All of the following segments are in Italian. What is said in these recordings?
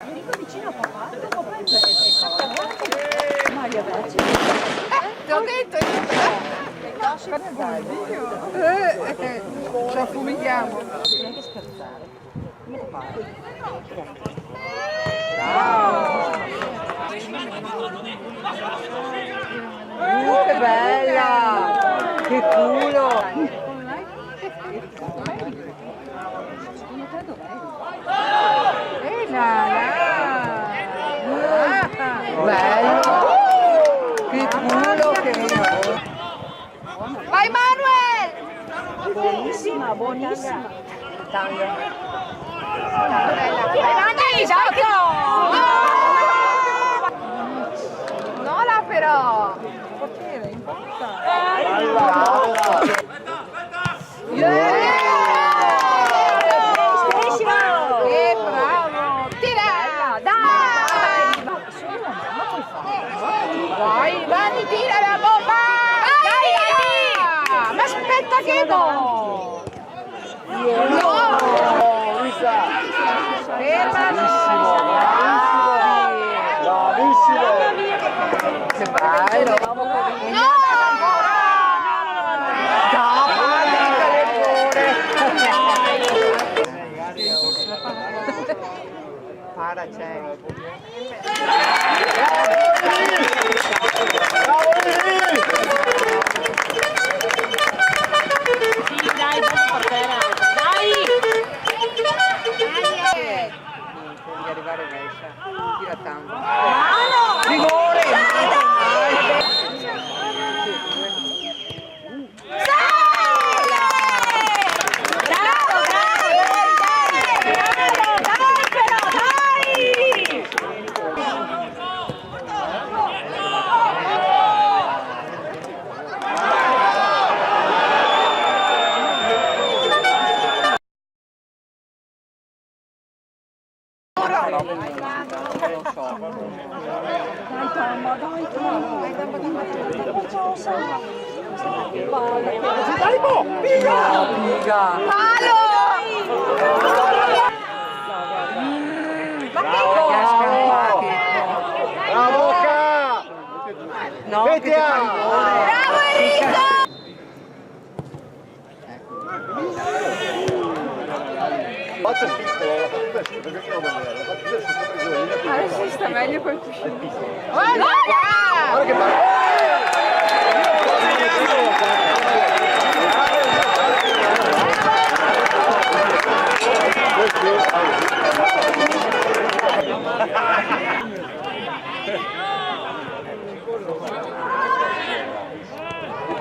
Enrico vicino a papà, papà è presa. Mario Vecchio. Ti ho detto ci affumighiamo. Non che scherzare. Come ti pare? Che bella! Che culo! Secondo te dov'è? Bello! Che culo che vai Manuel! Buonissima, buonissima. Tanga. Vai, gioco! No là però! Che bravo! Tira! Dai! Vai, Vanni, tira la bomba! Dai! Ma aspetta che no! Bravissimo! Che bello! No! Para c'è. Sì, dai, portera. Dai! Devi arrivare Vescia. Tira tanto. Mano! Rigore! Figa! Palo! Ma che cosa? Bravo Ca! No, che ti fa rigore. Bravo Enrico! Faccia schifo, la battuta è schifo, perché non è vero? La battuta è schifo, Adesso sta meglio col cuscino. guarda che bello!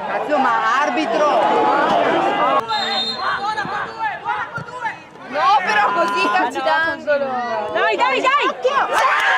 Cazzo, ma arbitro! No, però così calci d'angolo! Dai, dai, dai!